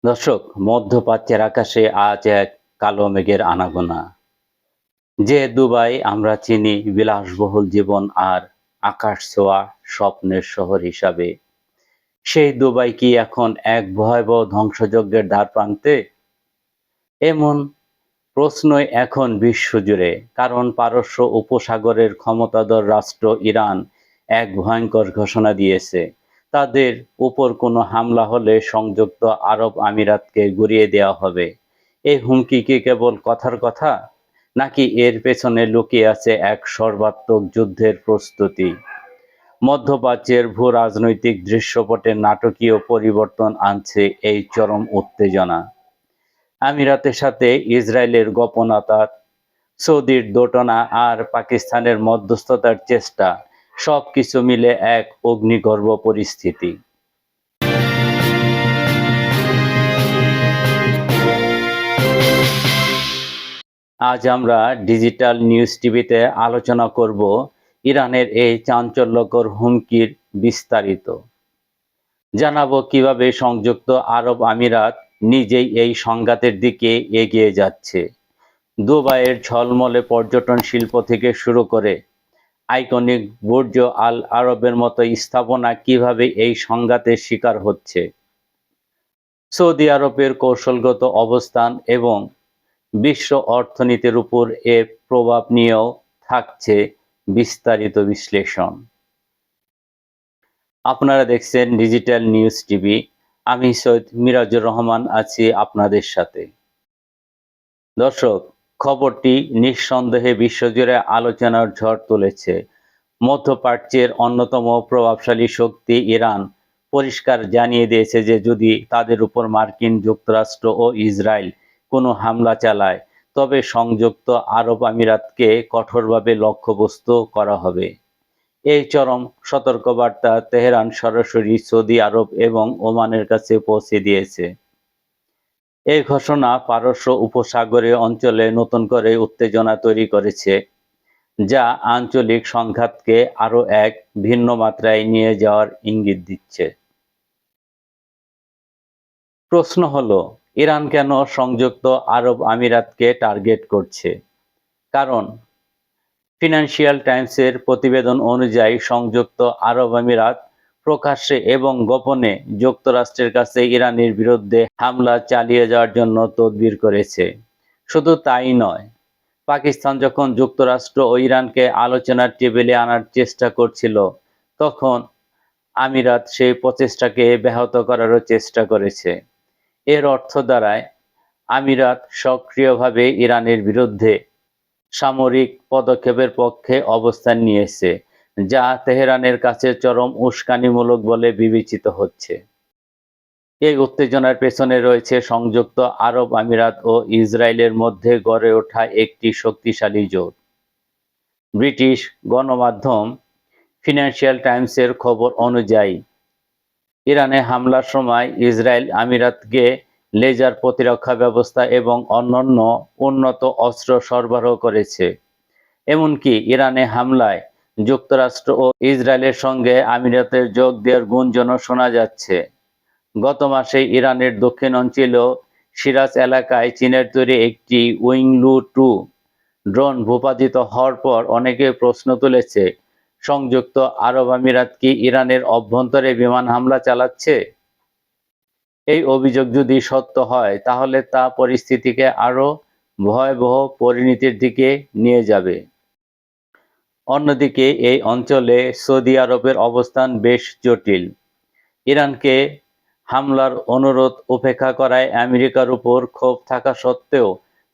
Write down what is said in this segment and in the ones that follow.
দর্শক, মধ্যপ্রাচ্যের আকাশে আজ এক কালো মেঘের আনাগোনা। যে দুবাই আমরা চিনি বিলাসবহুল জীবন আর আকাশ ছোঁয়া স্বপ্নের শহর হিসাবে, সেই দুবাই কি এখন এক ভয়াবহ ধ্বংসযজ্ঞের দ্বার প্রান্তে? এমন প্রশ্নই এখন বিশ্বজুড়ে, কারণ পারস্য উপসাগরের ক্ষমতাধর রাষ্ট্র ইরান এক ভয়ঙ্কর ঘোষণা দিয়েছে। তাদের উপর কোনো হামলা হলে সংযুক্ত আরব আমিরাতকে গুঁড়িয়ে দেওয়া হবে। এই হুমকি কি কেবল কথার কথা, নাকি এর পেছনে লুকিয়ে আছে এক সর্বাত্মক যুদ্ধের প্রস্তুতি? মধ্যপ্রাচ্যের ভূ রাজনৈতিক দৃশ্যপটে নাটকীয় পরিবর্তন আনছে এই চরম উত্তেজনা। আমিরাতের সাথে ইসরায়েলের গোপন আঁতাত, সৌদির দোটানা আর পাকিস্তানের মধ্যস্থতার চেষ্টা, সবকিছু মিলে এক অগ্নিগর্ভ পরিস্থিতি। আজ আমরা ডিজিটাল নিউজ টিভিতে আলোচনা করব ইরানের এই চাঞ্চল্যকর হুমকির বিস্তারিত। জানাবো কিভাবে সংযুক্ত আরব আমিরাত নিজেই এই সংঘাতের দিকে এগিয়ে যাচ্ছে। দুবাইয়ের ঝলমলে পর্যটন শিল্প থেকে শুরু করে আইকনিক বুর্জ আল আরবের মতো স্থাপনা কিভাবে এই সংঘাতের শিকার হচ্ছে। সৌদি আরবের কৌশলগত অবস্থান এবং বিশ্ব অর্থনীতির উপর এর প্রভাব নিয়েও থাকছে বিস্তারিত বিশ্লেষণ। আপনারা দেখছেন ডিজিটাল নিউজ টিভি। আমি সৈয়দ মিরাজুর রহমান আছি আপনাদের সাথে। দর্শক, খবরটি নিঃসন্দেহে বিশ্বজুড়ে আলোচনার ঝড় তুলেছে। মধ্যপ্রাচ্যের অন্যতম প্রভাবশালী শক্তি ইরান পরিষ্কার জানিয়ে দিয়েছে যে যদি তাদের উপর মার্কিন যুক্তরাষ্ট্র ও ইসরায়েল কোনো হামলা চালায়, তবে সংযুক্ত আরব আমিরাতকে কঠোরভাবে লক্ষ্যবস্তু করা হবে। এই চরম সতর্কবার্তা তেহরান সরাসরি সৌদি আরব এবং ওমানের কাছে পৌঁছে দিয়েছে। এই ঘোষণা পারস্য উপসাগরীয় অঞ্চলে নতুন করে উত্তেজনা তৈরি করেছে, যা আঞ্চলিক সংঘাতকে আরও এক ভিন্ন মাত্রায় নিয়ে যাওয়ার ইঙ্গিত দিচ্ছে। প্রশ্ন হলো, ইরান কেন সংযুক্ত আরব আমিরাতকে টার্গেট করছে? কারণ ফিনান্সিয়াল টাইমসের প্রতিবেদন অনুযায়ী সংযুক্ত আরব আমিরাত প্রকাশ্যে এবং গোপনে যুক্তরাষ্ট্রের কাছে ইরানের বিরুদ্ধে হামলা চালিয়ে যাওয়ার জন্য তদবির করেছে। শুধু তাই নয়, পাকিস্তান যখন যুক্তরাষ্ট্র ও ইরানকে আলোচনার টেবিলে আনার চেষ্টা করছিল, তখন আমিরাত সেই প্রচেষ্টাকে ব্যাহত করারও চেষ্টা করেছে। এর অর্থ দাঁড়ায়, আমিরাত সক্রিয়ভাবে ইরানের বিরুদ্ধে সামরিক পদক্ষেপের পক্ষে অবস্থান নিয়েছে, যা তেহরানের কাছে চরম উস্কানিমূলক বলে বিবেচিত হচ্ছে। এই উত্তেজনার পেছনে রয়েছে সংযুক্ত আরব আমিরাত ও ইসরায়েলের মধ্যে গড়ে ওঠা একটি শক্তিশালী জোট। ব্রিটিশ গণমাধ্যম ফিনান্সিয়াল টাইমসের খবর অনুযায়ী, ইরানে হামলার সময় ইসরায়েল আমিরাতকে লেজার প্রতিরক্ষা ব্যবস্থা এবং অন্যান্য উন্নত অস্ত্র সরবরাহ করেছে। এমনকি ইরানে হামলায় যুক্তরাষ্ট্র ও ইসরায়েলের সঙ্গে আমিরাতের যোগ দেওয়ার গুঞ্জনও শোনা যাচ্ছে। গত মাসে ইরানের দক্ষিণাঞ্চলীয় সিরাজ এলাকায় চীনের তৈরি একটি উইংলু-2 ড্রোন ভূপাতিত হওয়ার পর অনেকে প্রশ্ন তুলেছে, সংযুক্ত আরব আমিরাত কি ইরানের অভ্যন্তরে বিমান হামলা চালাচ্ছে? এই অভিযোগ যদি সত্য হয়, তাহলে তা পরিস্থিতিকে আরও ভয়াবহ পরিণতির দিকে নিয়ে যাবে। অন্যদিকে এই অঞ্চলে সৌদি আরবের অবস্থান বেশ জটিল। ইরানকে হামলার অনুরোধ উপেক্ষা করায় আমেরিকার উপর ক্ষোভ থাকা সত্ত্বেও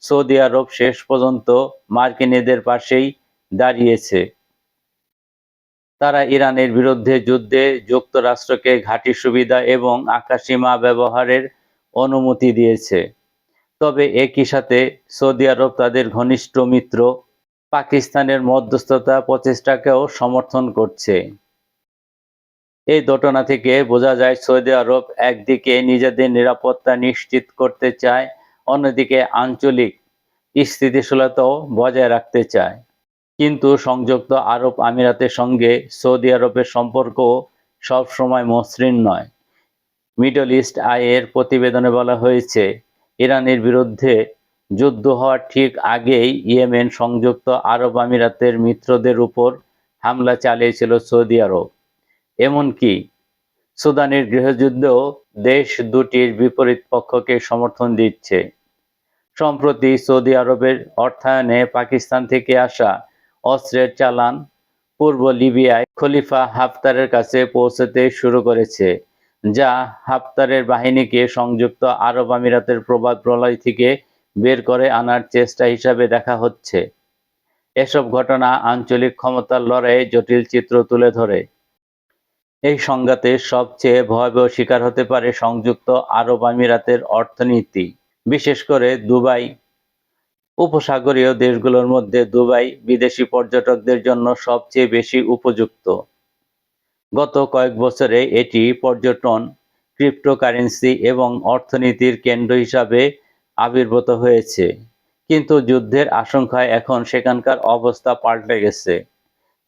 সৌদি আরব শেষ পর্যন্ত মার্কিনীদের পাশেই দাঁড়িয়েছে। তারা ইরানের বিরুদ্ধে যুদ্ধে যুক্তরাষ্ট্রকে ঘাঁটি সুবিধা এবং আকাশসীমা ব্যবহারের অনুমতি দিয়েছে। তবে একই সাথে সৌদি আরব তাদের ঘনিষ্ঠ মিত্র পাকিস্তানের মধ্যস্থতা প্রচেষ্টাকেও সমর্থন করছে। এই ঘটনা থেকে বোঝা যায়, সৌদি আরব একদিকে নিজেদের নিরাপত্তা নিশ্চিত করতে চায়, অন্যদিকে আঞ্চলিক স্থিতিশীলতাও বজায় রাখতে চায়। কিন্তু সংযুক্ত আরব আমিরাতের সঙ্গে সৌদি আরবের সম্পর্ক সবসময় মসৃণ নয়। মিডল ইস্ট আইয়ের প্রতিবেদনে বলা হয়েছে, ইরানের বিরুদ্ধে যুদ্ধ হওয়ার ঠিক আগেই ইয়েমেন সংযুক্ত আরব আমিরাতের মিত্রদের উপর হামলা চালিয়েছিল সৌদি আরব। এমনকি সুদানের গৃহযুদ্ধেও দেশ দুটির বিপরীত পক্ষকে সমর্থন দিচ্ছে। সম্প্রতি সৌদি আরবের অর্থায়নে পাকিস্তান থেকে আসা অস্ত্রের চালান পূর্ব লিবিয়ায় খলিফা হাফতারের কাছে পৌঁছতে শুরু করেছে, যা হাফতারের বাহিনীকে সংযুক্ত আরব আমিরাতের প্রবাদ প্রলয় থেকে বের করে আনার চেষ্টা হিসাবে দেখা হচ্ছে। এসব ঘটনা আঞ্চলিক ক্ষমতার লড়াইয়ে জটিল চিত্র তুলে ধরে। এই সংঘাতের সবচেয়ে ভয়াবহ শিকার হতে পারে সংযুক্ত আরব আমিরাতের অর্থনীতি, বিশেষ করে দুবাই। উপসাগরীয় দেশগুলোর মধ্যে দুবাই বিদেশি পর্যটকদের জন্য সবচেয়ে বেশি উপযুক্ত। গত কয়েক বছরে এটি পর্যটন, ক্রিপ্টোকারেন্সি এবং অর্থনীতির কেন্দ্র হিসাবে আবির্ভূত হয়েছে। কিন্তু যুদ্ধের আশঙ্কায় এখন সেখানকার অবস্থা পাল্টে গেছে।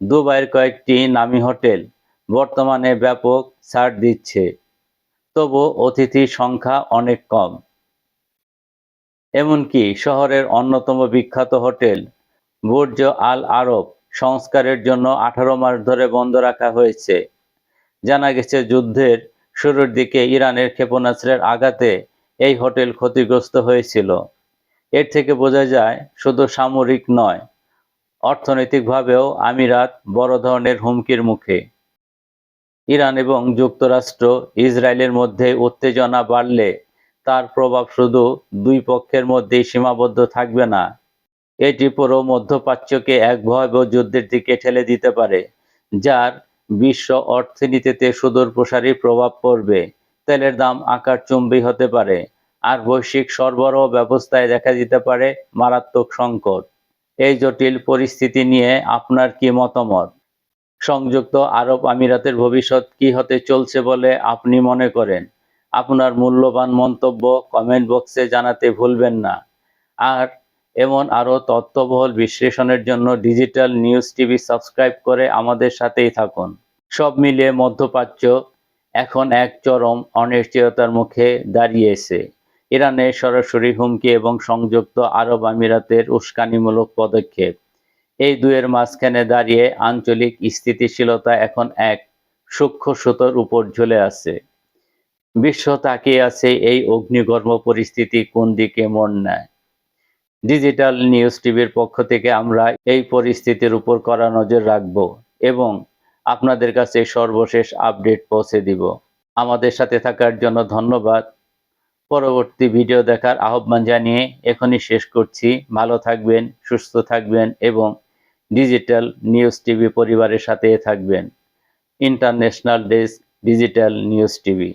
দুবাইয়ের কয়েকটি নামী হোটেল বর্তমানে ব্যাপক ছাড় দিচ্ছে, তবু অতিথির সংখ্যা অনেক কম। এমনকি শহরের অন্যতম বিখ্যাত হোটেল বুর্জ আল আরব সংস্কারের জন্য 18 মাস ধরে বন্ধ রাখা হয়েছে। জানা গেছে, যুদ্ধের শুরুর দিকে ইরানের ক্ষেপণাস্ত্রের আঘাতে এই হোটেল ক্ষতিগ্রস্ত হয়েছিল। এর থেকে বোঝা যায়, শুধু সামরিক নয়, অর্থনৈতিকভাবেও আমিরাত বড় ধরনের হুমকির মুখে। ইরান এবং যুক্তরাষ্ট্র ইসরায়েলের মধ্যে উত্তেজনা বাড়লে তার প্রভাব শুধু দুই পক্ষের মধ্যেই সীমাবদ্ধ থাকবে না। এটি পুরো মধ্যপ্রাচ্যকে এক ভয়াবহ যুদ্ধের দিকে ঠেলে দিতে পারে, যার বিশ্ব অর্থনীতিতে সুদূরপ্রসারী প্রভাব পড়বে। তেলের দাম আকাশচুম্বী হতে পারে, আর বৈশ্বিক সরবরাহ ব্যবস্থায় দেখা দিতে পারে মারাত্মক সংকট। এই জটিল পরিস্থিতি নিয়ে আপনার কি মতামত? সংযুক্ত আরব আমিরাতের ভবিষ্যৎ কি হতে চলছে বলে আপনি মনে করেন? আপনার মূল্যবান মন্তব্য কমেন্ট বক্সে জানাতে ভুলবেন না। আর এমন আরও তথ্যবহুল বিশ্লেষণের জন্য ডিজিটাল নিউজ টিভি সাবস্ক্রাইব করে আমাদের সাথেই থাকুন। সব মিলিয়ে মধ্যপ্রাচ্য এখন এক চরম অনিশ্চয়তার মুখে দাঁড়িয়েছে। ইরানের সরাসরি হুমকি এবং সংযুক্ত আরব আমিরাতের উস্কানিমূলক পদক্ষেপ, এই দুয়ের মাঝখানে দাঁড়িয়ে আঞ্চলিক স্থিতিশীলতা এখন এক সূক্ষ্ম সুতোর উপর ঝুলে আছে। বিশ্ব তাকিয়ে আছে এই অগ্নিগর্ভ পরিস্থিতি কোন দিকে মোড় নেয়। ডিজিটাল নিউজ টিভির পক্ষ থেকে আমরা এই পরিস্থিতির উপর কড়া নজর রাখব এবং আপনাদের কাছে সর্বশেষ আপডেট পৌঁছে দিব। আমাদের সাথে থাকার জন্য ধন্যবাদ। পরবর্তী ভিডিও দেখার আহ্বান জানিয়ে এখনই শেষ করছি। ভালো থাকবেন, সুস্থ থাকবেন এবং ডিজিটাল নিউজ টিভি পরিবারের সাথে থাকবেন। International desk, digital news TV.